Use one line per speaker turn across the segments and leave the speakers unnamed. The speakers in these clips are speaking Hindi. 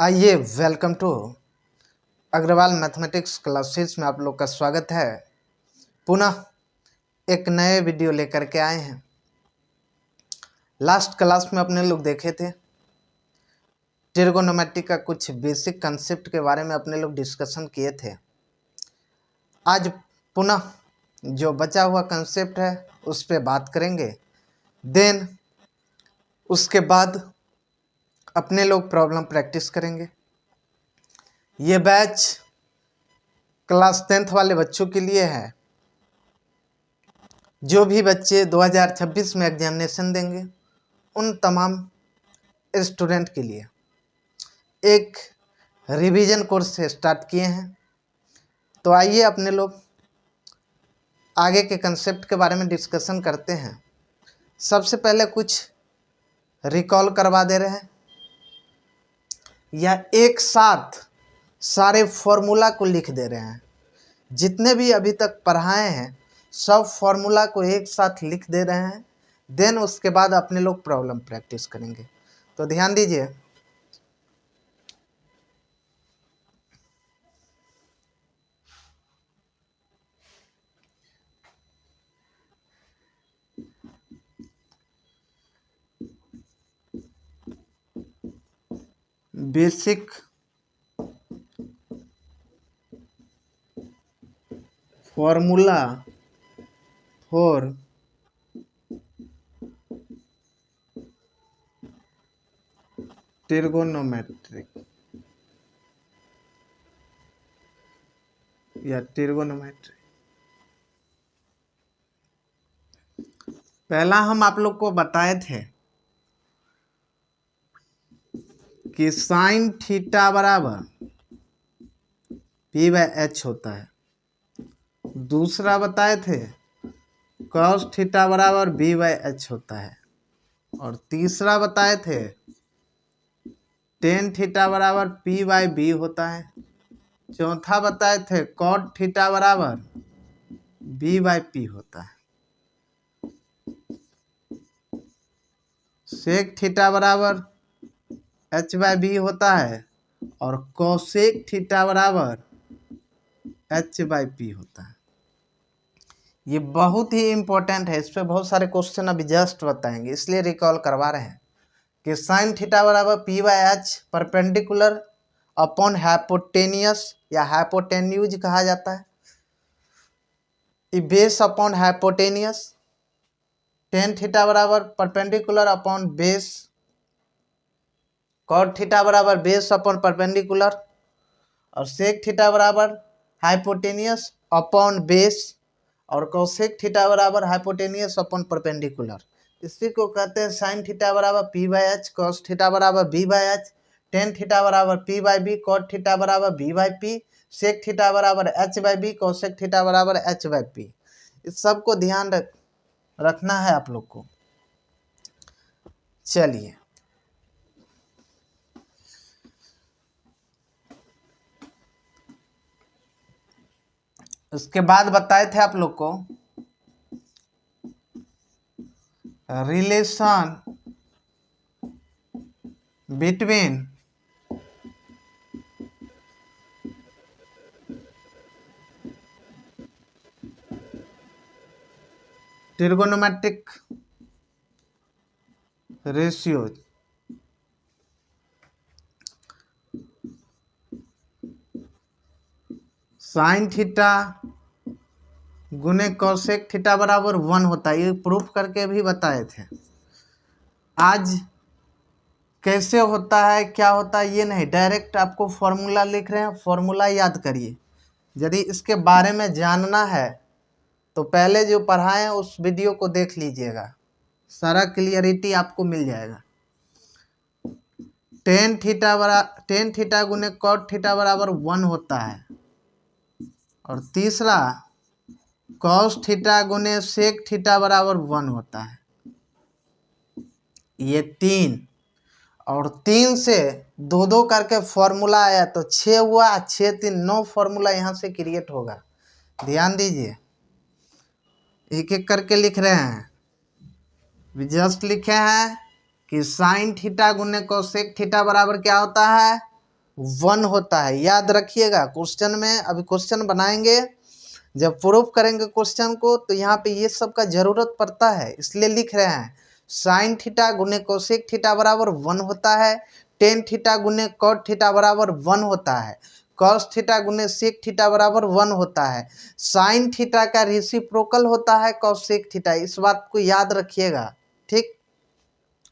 आइए welcome to Agarwal mathematics classes में आप लोग का स्वागत है। पुनः एक नए वीडियो लेकर के आए हैं। लास्ट क्लास में अपने लोग देखे थे ट्रिगोनोमेट्री का कुछ बेसिक कंसेप्ट के बारे में अपने लोग डिस्कशन किए थे। आज पुनः जो बचा हुआ कंसेप्ट है उस पर बात करेंगे। देन उसके बाद अपने लोग प्रॉब्लम प्रैक्टिस करेंगे। ये बैच क्लास 10th वाले बच्चों के लिए है। जो भी बच्चे 2026 में एग्जामिनेशन देंगे उन तमाम स्टूडेंट के लिए एक रिवीजन कोर्स से स्टार्ट किए हैं। तो आइए अपने लोग आगे के कंसेप्ट के बारे में डिस्कशन करते हैं। सबसे पहले कुछ रिकॉल करवा दे रहे हैं या एक साथ सारे फॉर्मूला को लिख दे रहे हैं। जितने भी अभी तक पढ़ाए हैं सब फॉर्मूला को एक साथ लिख दे रहे हैं। देन उसके बाद अपने लोग प्रॉब्लम प्रैक्टिस करेंगे। तो ध्यान दीजिए, बेसिक फॉर्मूला फॉर ट्रिगोनोमेट्रिक या ट्रिगोनोमेट्री। पहला हम आप लोग को बताए थे कि साइन थीटा बराबर p/h होता है। दूसरा बताए थे कॉस थीटा बराबर b/h होता है। और तीसरा बताए थे टेन थीटा बराबर p/b होता है। चौथा बताए थे कॉट थीटा बराबर b/p होता है। सेक थीटा बराबर h/b होता है और कोसेक थीटा बराबर h/p होता है। ये बहुत ही इम्पोर्टेंट है, इस पे बहुत सारे क्वेश्चन अभी जस्ट बताएंगे, इसलिए रिकॉल करवा रहे हैं कि साइन थीटा बराबर p/h परपेंडिकुलर अपॉन हाइपोटेनियस या हाइपोटेन्यूज कहा जाता है। Base upon hypotenuse. Tan theta बराबर perpendicular upon base. Cot theta बराबर बेस अपॉन परपेंडिकुलर। और सेक थीटा बराबर हाइपोटेनियस अपॉन बेस। और कोसेक थीटा बराबर हाइपोटेनियस अपॉन परपेंडिकुलर। इसी को कहते हैं साइन थीटा बराबर p/h, कॉस थीटा बराबर b/h, टेन थीटा बराबर p/b, कॉट थीटा बराबर b/p, सेक थीटा बराबर h/b, कोसेक थीटा बराबर h/p। इस सब को ध्यान रखना है आप लोग को। चलिए, उसके बाद बताए थे आप लोग को relation between trigonometric ratios. Sine theta गुने कोसेक थीटा बराबर 1 होता है। ये प्रूफ करके भी बताए थे। आज कैसे होता है क्या होता है ये नहीं, डायरेक्ट आपको फॉर्मूला लिख रहे हैं, फॉर्मूला याद करिए। यदि इसके बारे में जानना है तो पहले जो पढ़ाए हैं उस वीडियो को देख लीजिएगा, सारा क्लियरिटी आपको मिल जाएगा। टेन थीटा गुने कॉट थीटा बराबर 1 होता है। और तीसरा कॉस थीटा गुने सेक थीटा बराबर 1 होता है। ये 3 और 3 से 2 करके फॉर्मूला आया तो 6 हुआ। 6 3 9 फॉर्मूला यहाँ से क्रिएट होगा। ध्यान दीजिए, एक एक करके लिख रहे हैं। जस्ट लिखे हैं कि साइन थीटा गुने कोसेक थीटा बराबर क्या होता है 1 होता है। याद रखिएगा, क्वेश्चन में अभी क्वेश्चन बनाएंगे, जब प्रूफ करेंगे क्वेश्चन को तो यहाँ पे ये सब का जरूरत पड़ता है, इसलिए लिख रहे हैं। साइन थीटा गुने कोसेक थीटा बराबर 1 होता है। टेन थीटा गुने कॉट थीटा बराबर 1 होता है। कॉस थीटा गुने सेक थीटा बराबर 1 होता है। साइन थीटा का रेसिप्रोकल होता है कोसेक थीटा, इस बात को याद रखिएगा। ठीक,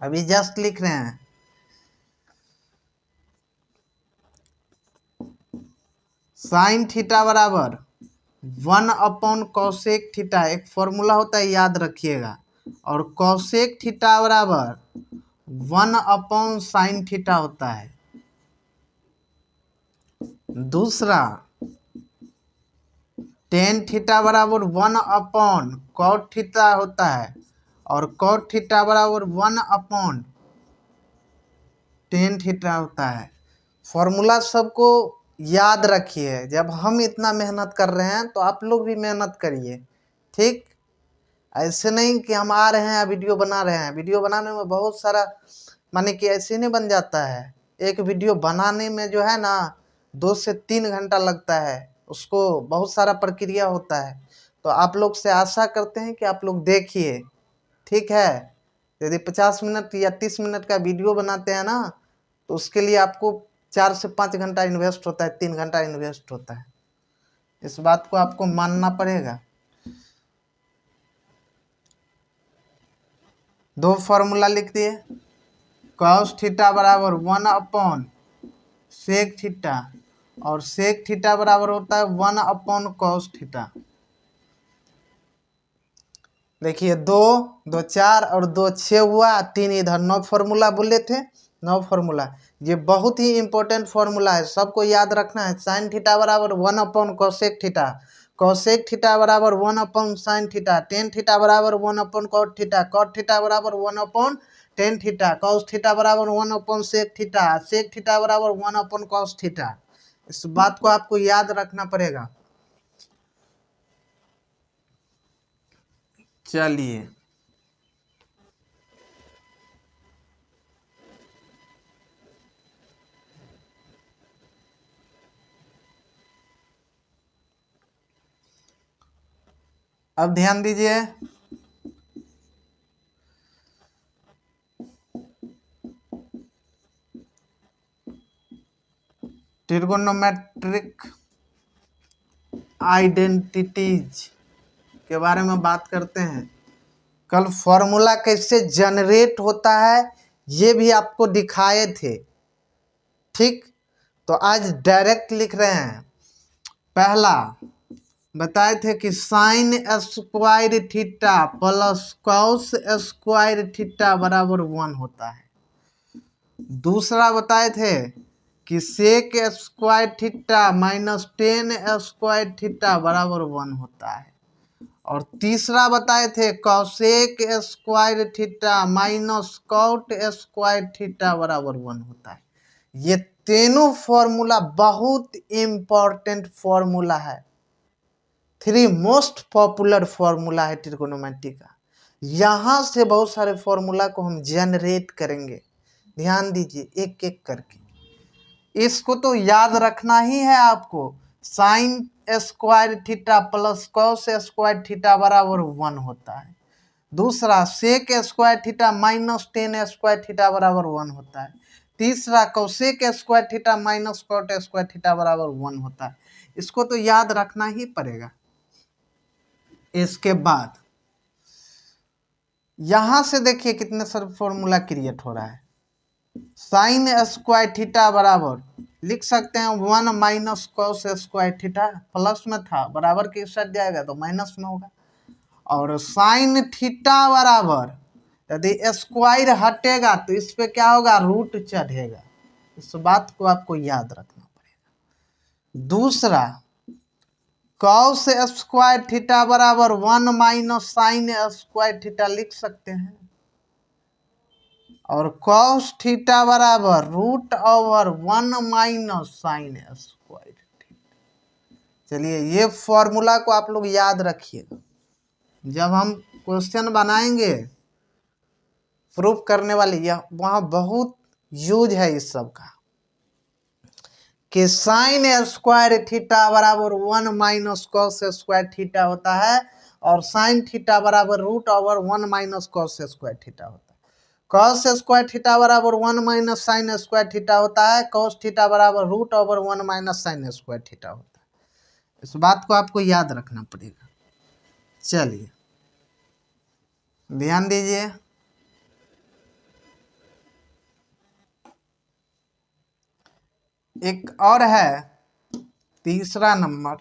अभी जस्ट लिख रहे हैं। साइन थीटा बराबर 1 अपॉन कॉसेक थीटा, एक फॉर्मूला होता है, याद रखिएगा। और कॉसेक थीटा बराबर 1 अपॉन साइन थीटा होता है। दूसरा, टेन थीटा बराबर 1 अपॉन कॉट थीटा होता है। और कॉट थीटा बराबर 1 अपॉन टेन थीटा होता है। फॉर्मूला सबको याद रखिए। जब हम इतना मेहनत कर रहे हैं तो आप लोग भी मेहनत करिए। ठीक, ऐसे नहीं कि हम आ रहे हैं वीडियो बना रहे हैं। वीडियो बनाने में बहुत सारा माने कि ऐसे नहीं बन जाता है। एक वीडियो बनाने में जो है ना 2 से 3 घंटा लगता है, उसको बहुत सारा प्रक्रिया होता है। तो आप लोग से आशा करते हैं कि आप लोग देखिए। ठीक है, यदि 50 मिनट या 30 मिनट का वीडियो बनाते हैं ना तो उसके लिए आपको 4 से 5 घंटा इन्वेस्ट होता है, 3 घंटा इन्वेस्ट होता है। इस बात को आपको मानना पड़ेगा। दो फॉर्मूला लिख दिए। कॉस थीटा बराबर 1 अपॉन सेक थीटा, और सेक थीटा बराबर होता है 1 अपॉन कॉस थीटा। देखिए 2 2 4 और 2 6 हुआ, 3 इधर। 9 फॉर्मूला बोले थे, 9 फॉर्मूला। ये बहुत ही इंपॉर्टेंट फॉर्मूला है, सबको याद रखना है। साइन थीटा बराबर 1 upon cosec theta, cosec theta बराबर 1 upon sine theta, tan theta बराबर 1 upon cot theta, cot theta बराबर 1 upon tan theta, cos theta बराबर 1 upon sec theta, sec theta बराबर 1 अपॉन कॉस थीटा। इस बात को आपको याद रखना पड़ेगा। चलिए, अब ध्यान दीजिए। ट्रिगोनोमेट्रिक आइडेंटिटीज के बारे में बात करते हैं। कल फॉर्मूला कैसे जनरेट होता है ये भी आपको दिखाए थे। ठीक, तो आज डायरेक्ट लिख रहे हैं। पहला बताए थे कि sine square theta plus cos square theta बराबर 1 होता है। दूसरा बताए थे कि sec square theta minus tan square theta बराबर 1 होता है। और तीसरा बताए थे cosec square theta minus cot square theta बराबर 1 होता है। ये तीनों फॉर्मूला बहुत इम्पोर्टेंट फॉर्मूला है। 3 मोस्ट पॉपुलर फॉर्मूला है ट्रिगोनोमेट्री का। यहाँ से बहुत सारे फॉर्मूला को हम जनरेट करेंगे। ध्यान दीजिए एक एक करके। इसको तो याद रखना ही है आपको। Sine square theta plus cos square theta बराबर 1 होता है। दूसरा sec square theta minus tan square theta बराबर 1 होता है। तीसरा cosec square theta minus cot square theta बराबर 1 होता है। इसको तो याद रखना ही पड़ेगा। इसके बाद यहां से देखिए कितने सारे फॉर्मूला क्रिएट हो रहा है। साइन स्क्वायर थीटा बराबर लिख सकते हैं 1 minus cos square theta, plus में था बराबर के साथ जाएगा तो माइनस में होगा। और साइन थीटा बराबर यदि स्क्वायर हटेगा तो इस पे क्या होगा, रूट चढ़ेगा। इस बात को आपको याद रखना पड़ेगा। दूसरा कॉस स्क्वायर थीटा बराबर 1 माइनस साइन स्क्वायर थीटा लिख सकते हैं। और कॉस थीटा बराबर root over 1 minus sine square theta. चलिए ये फॉर्मूला को आप लोग याद रखिएगा। जब हम क्वेश्चन बनाएंगे प्रूफ करने वाले, यह वहाँ बहुत यूज है इस सब का। कि साइन स्क्वायर थीटा बराबर 1 माइनस कॉस स्क्वायर थीटा होता है और साइन थीटा बराबर root over 1 minus cos square theta होता है। कॉस स्क्वायर थीटा बराबर 1 माइनस साइन स्क्वायर थीटा होता है, कॉस थीटा बराबर root over 1 minus sine square theta होता है। इस बात को आपको याद रखना पड़ेगा। चलिए ध्यान दीजिए, एक और है तीसरा नंबर,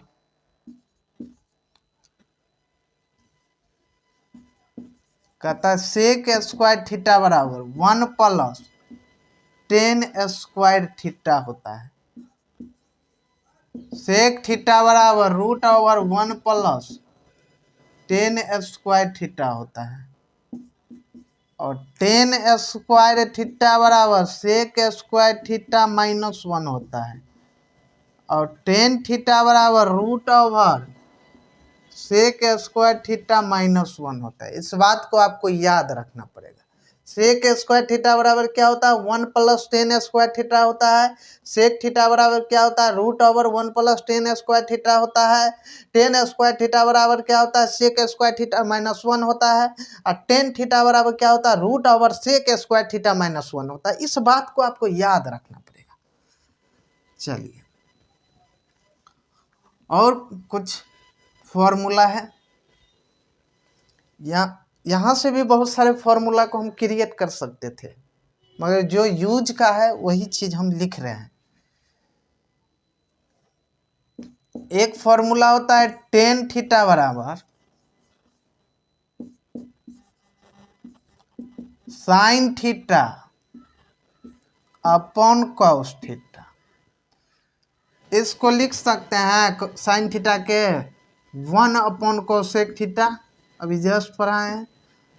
कहता है सेक स्क्वायर थीटा बराबर 1 प्लस टेन स्क्वायर थीटा होता है। सेक थीटा बराबर root over 1 plus tan square theta होता है और टेन स्क्वायर थीटा बराबर सेक स्क्वायर थीटा माइनस 1 होता है और टेन थीटा बराबर root over sec square theta minus 1 होता है। इस बात को आपको याद रखना पड़ेगा। सेक स्क्वायर थीटा बराबर क्या होता है 1 प्लस टेन स्क्वायर थीटा होता है। सेक थीटा बराबर क्या होता है root over 1 plus tan square theta होता है। टेन स्क्वायर थीटा बराबर क्या होता है सेक स्क्वायर थीटा माइनस 1 होता है और टेन थीटा बराबर क्या होता है root over sec square theta minus 1 होता है। इस बात को आपको याद रखना पड़ेगा। चलिए और कुछ फॉर्मूला है, यहाँ से भी बहुत सारे फॉर्मूला को हम क्रिएट कर सकते थे, मगर जो यूज का है वही चीज हम लिख रहे हैं। एक फॉर्मूला होता है टेन थीटा बराबर sign theta upon cos theta. इसको लिख सकते हैं साइन थीटा के 1 अपॉन कोसेक थीटा, अभी जस्ट पढ़ाए हैं,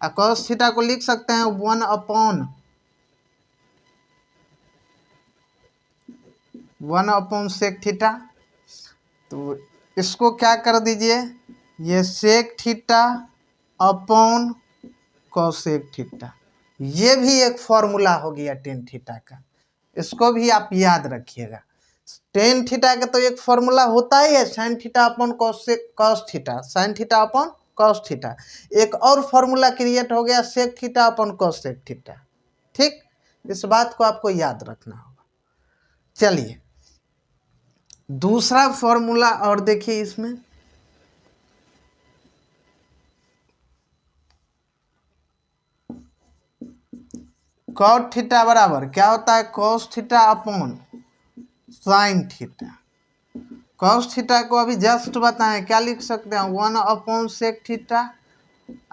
और कॉस थीटा को लिख सकते हैं 1 अपॉन सेक थीटा। तो इसको क्या कर दीजिए, ये sec theta upon cosec theta, ये भी एक फॉर्मूला हो गया टेन थीटा का। इसको भी आप याद रखिएगा। टेन थीटा का तो एक फॉर्मूला होता ही है sine theta upon cos theta, sine theta upon cos theta. एक और फॉर्मूला क्रिएट हो गया sec theta upon cosec theta. ठीक, इस बात को आपको याद रखना होगा। चलिए दूसरा फॉर्मूला और देखिए, इसमें कॉट थीटा बराबर क्या होता है cos theta upon sine theta. Cos theta को अभी जस्ट बताएं, क्या लिख सकते हैं 1 अपॉन सेक थीटा,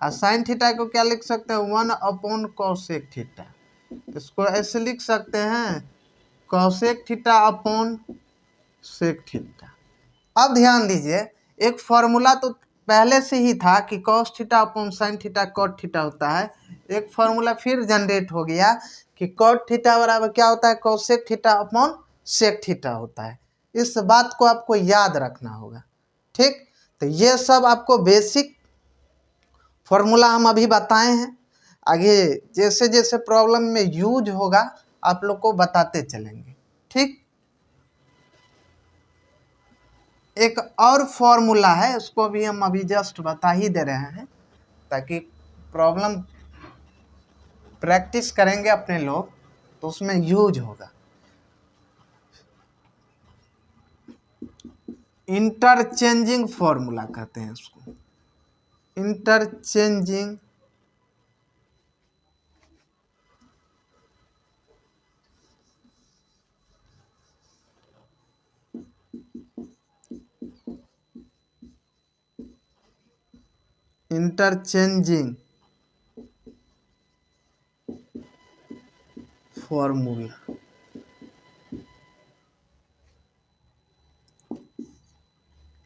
और साइन थीटा को क्या लिख सकते हैं 1 अपॉन कॉसेक थीटा। इसको ऐसे लिख सकते हैं cosec theta upon sec theta. अब ध्यान दीजिए, एक फॉर्मूला तो पहले से ही था कि cos theta upon sine theta cot theta होता है। एक फॉर्मूला फिर जनरेट हो गया कि कॉट थीटा बराबर क्या होता है cosec theta upon sec theta होता है। इस बात को आपको याद रखना होगा। ठीक, तो ये सब आपको बेसिक फॉर्मूला हम अभी बताए हैं। आगे जैसे जैसे प्रॉब्लम में यूज होगा आप लोग को बताते चलेंगे। ठीक, एक और फॉर्मूला है, उसको भी हम अभी जस्ट बता ही दे रहे हैं ताकि प्रॉब्लम प्रैक्टिस करेंगे अपने लोग तो उसमें यूज होगा। इंटरचेंजिंग फॉर्मूला कहते हैं उसको, इंटरचेंजिंग इंटरचेंजिंग फॉर्मूला।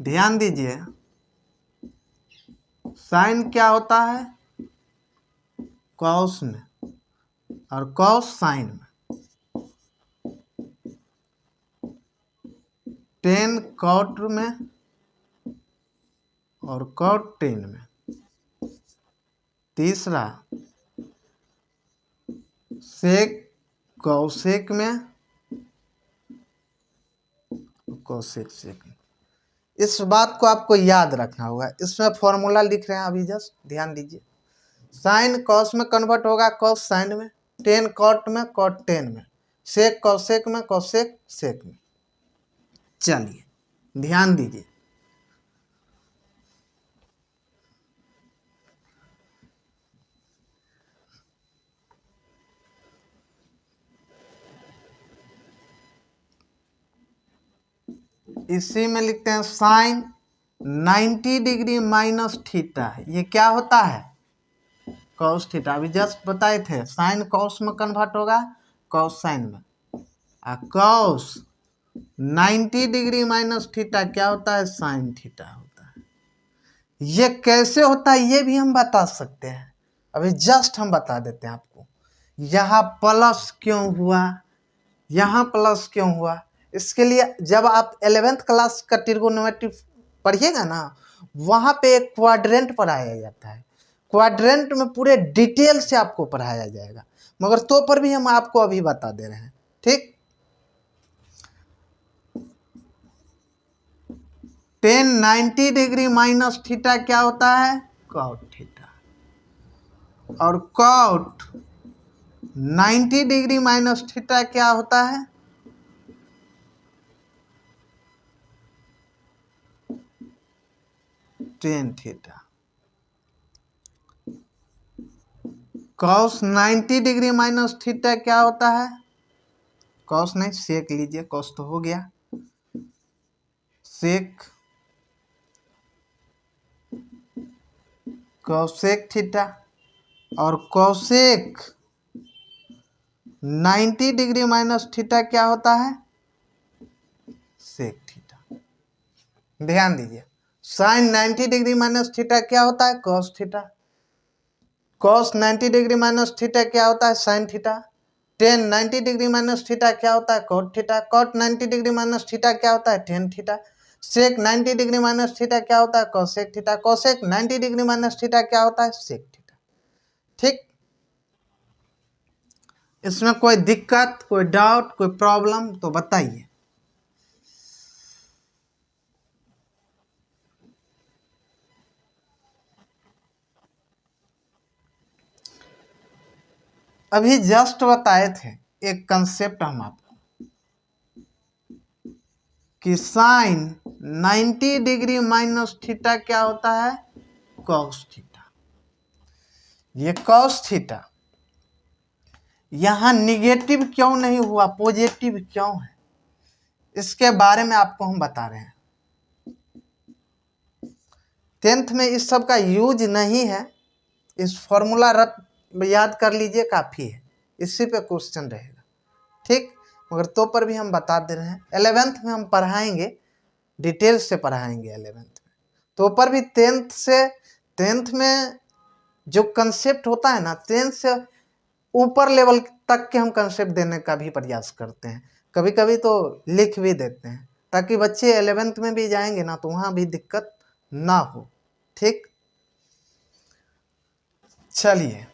ध्यान दीजिए, साइन क्या होता है कॉस में और कॉस साइन में, टेन कॉट में और कॉट टेन में। तीसरा सेक कॉसेक में कोसेक सेक। इस बात को आपको याद रखना होगा। इसमें फॉर्मूला लिख रहे हैं अभी, जस्ट ध्यान दीजिए। साइन कॉस में कन्वर्ट होगा कॉस साइन में, टेन कॉट में कॉट टेन में, सेक कॉसेक में कॉसेक सेक में। चलिए ध्यान दीजिए। इसी में लिखते हैं साइन 90 डिग्री माइनस थीटा, ये क्या होता है? Cos theta. अभी जस्ट बताए थे साइन कॉस में कन्वर्ट होगा कॉस साइन में, और कॉस 90 डिग्री माइनस थीटा क्या होता है? साइन थीटा होता है। ये कैसे होता है ये भी हम बता सकते हैं। अभी जस्ट हम बता देते हैं आपको। यहाँ प्लस क्यों हुआ, यहाँ प्लस क्यों हुआ, इसके लिए जब आप 11th क्लास का ट्रिगोनोमेट्री पढ़िएगा ना, वहाँ पे एक क्वाड्रेंट पढ़ाया जाता है। क्वाड्रेंट में पूरे डिटेल से आपको पढ़ाया जाएगा, मगर तो पर भी हम आपको अभी बता दे रहे हैं, ठीक। टेन 90 डिग्री माइनस थीटा क्या होता है? Cot theta. और कॉट 90 डिग्री माइनस थीटा क्या होता है? Tan theta. Cos 90 degree minus theta क्या होता है? कॉस नहीं, सेक लीजिए, कॉस तो हो गया। Sec cosec theta. और कॉसेक 90 डिग्री माइनस थीटा क्या होता है? Sec theta. ध्यान दीजिए, साइन 90 डिग्री माइनस थीटा क्या होता है? Cos theta. Cos 90 degree minus theta क्या होता है? Sine theta. Tan 90 degree minus theta क्या होता है? Cot theta. Cot 90 degree minus theta क्या होता है? Tan theta. Sec 90 degree minus theta क्या होता है? Cosec theta. Cosec 90 degree minus theta क्या होता है? Sec theta. ठीक, इसमें कोई दिक्कत, कोई डाउट, कोई प्रॉब्लम तो बताइए। अभी जस्ट बताए थे एक कंसेप्ट हम आपको कि साइन 90 डिग्री माइनस थीटा क्या होता है? Cos theta. ये कॉस थीटा यहाँ निगेटिव क्यों नहीं हुआ, पॉजिटिव क्यों है, इसके बारे में आपको हम बता रहे हैं। 10th में इस सब का यूज नहीं है, इस फॉर्मूला रट याद कर लीजिए, काफ़ी है, इसी पे क्वेश्चन रहेगा, ठीक। मगर तो पर भी हम बता दे रहे हैं, 11th में हम पढ़ाएंगे, डिटेल से पढ़ाएंगे 11th में। तो पर भी 10th में जो कंसेप्ट होता है ना, 10th से ऊपर लेवल तक के हम कंसेप्ट देने का भी प्रयास करते हैं। कभी कभी तो लिख भी देते हैं, ताकि बच्चे 11th में भी जाएंगे ना तो वहाँ भी दिक्कत ना हो, ठीक। चलिए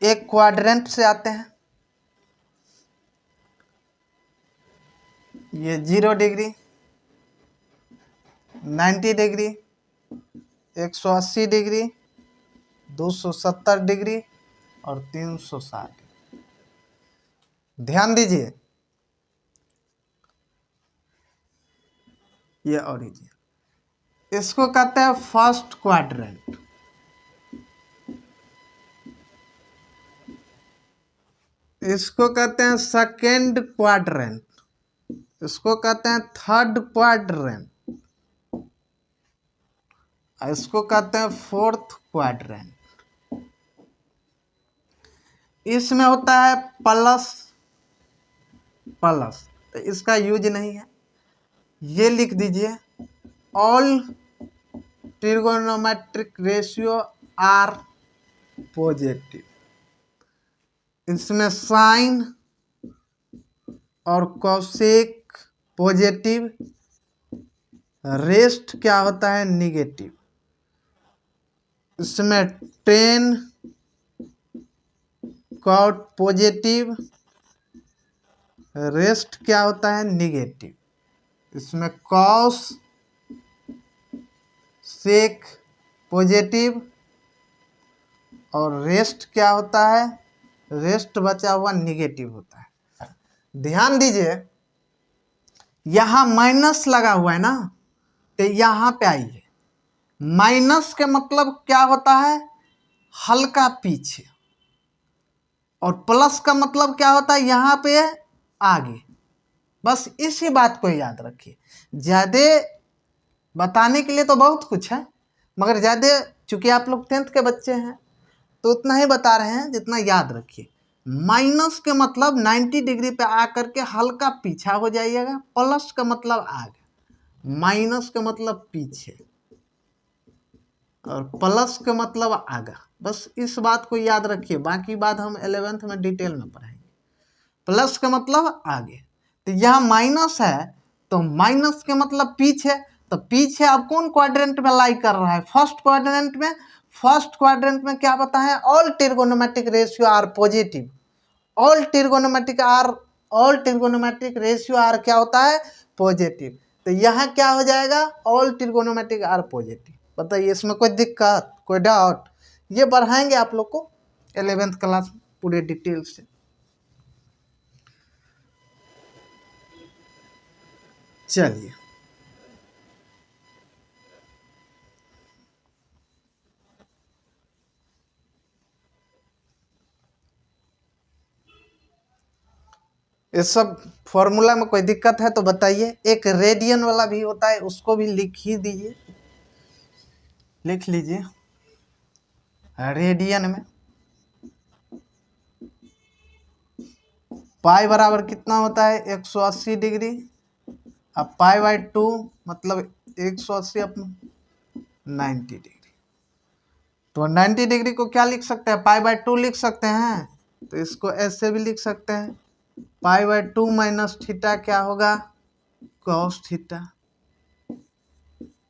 एक क्वाड्रेंट से आते हैं। ये 0 डिग्री, 90 डिग्री, 180 डिग्री, 270 डिग्री और 360। ध्यान दीजिए, ये ओरिजिन, इसको कहते हैं फर्स्ट क्वाड्रेंट, इसको कहते हैं सेकेंड क्वाड्रेंट, इसको कहते हैं थर्ड क्वाड्रेंट, इसको कहते हैं फोर्थ क्वाड्रेंट। इसमें होता है प्लस प्लस, तो इसका यूज नहीं है। ये लिख दीजिए, all trigonometric ratio are positive. इसमें साइन और कॉसेक पॉजिटिव, रेस्ट क्या होता है? निगेटिव। इसमें टेन कॉट पॉजिटिव, रेस्ट क्या होता है निगेटिव। इसमें कॉस सेक पॉजिटिव और रेस्ट क्या होता है, रेस्ट बचा हुआ निगेटिव होता है। ध्यान दीजिए यहाँ माइनस लगा हुआ है ना, तो यहाँ पे आइए, माइनस के मतलब क्या होता है हल्का पीछे, और प्लस का मतलब क्या होता है यहाँ पे आगे। बस इसी बात को याद रखिए। ज़्यादा बताने के लिए तो बहुत कुछ है, मगर ज़्यादा चूंकि आप लोग 10th के बच्चे हैं तो उतना ही बता रहे हैं जितना याद रखिए। माइनस के मतलब 90 डिग्री पे आकर के हल्का पीछा हो जाइएगा, प्लस का मतलब आगे, माइनस का मतलब पीछे और प्लस का मतलब आगे। बस इस बात को याद रखिए, बाकी बात हम 11th में डिटेल में पढ़ेंगे। प्लस का मतलब आगे, तो यहाँ माइनस है तो माइनस के मतलब पीछे, तो पीछे अब कौन क्वाड्रेंट में लाई कर रहा है, फर्स्ट क्वाड्रेंट में। फर्स्ट क्वाड्रेंट में क्या पता है, all trigonometric ratio are positive, all trigonometric ratio are क्या होता है पॉजिटिव। तो यहाँ क्या हो जाएगा, ऑल ट्रिगोनोमेट्रिक आर पॉजिटिव। बताइए इसमें कोई दिक्कत, कोई डाउट? ये बढ़ाएंगे आप लोग को 11th क्लास पूरे डिटेल से। चलिए ये सब फॉर्मूला में कोई दिक्कत है तो बताइए। एक रेडियन वाला भी होता है, उसको भी लिख ही दीजिए, लिख लीजिए। रेडियन में पाई बराबर कितना होता है 180 डिग्री, अब पाई बाई 2 मतलब 180 अपन 90 डिग्री। तो 90 डिग्री को क्या लिख सकते हैं, पाई बाई 2 लिख सकते हैं। तो इसको ऐसे भी लिख सकते हैं, पाई बाई 2 माइनस थीटा क्या होगा cos theta,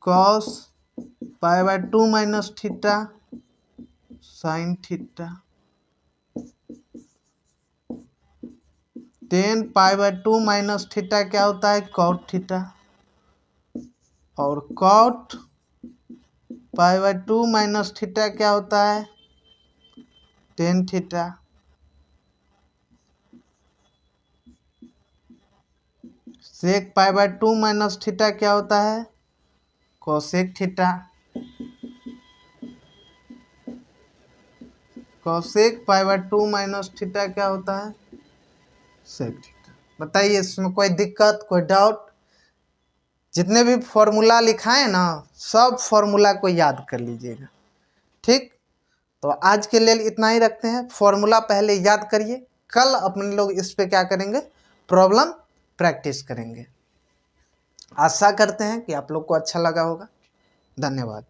cos pi by 2 minus theta sine theta, 10 pi by 2 minus theta क्या होता है कॉट थीटा, और cot pi by 2 minus theta क्या होता है 10 theta. Sec pi by 2 minus theta क्या होता है cosec theta, cosec pi by 2 minus theta क्या होता है सेक थीटा। बताइए इसमें कोई दिक्कत, कोई डाउट? जितने भी फॉर्मूला लिखा है ना, सब फॉर्मूला को याद कर लीजिएगा, ठीक। तो आज के लिए इतना ही रखते हैं। फॉर्मूला पहले याद करिए, कल अपने लोग इस पे क्या करेंगे, प्रॉब्लम प्रैक्टिस करेंगे। आशा करते हैं कि आप लोग को अच्छा लगा होगा। धन्यवाद।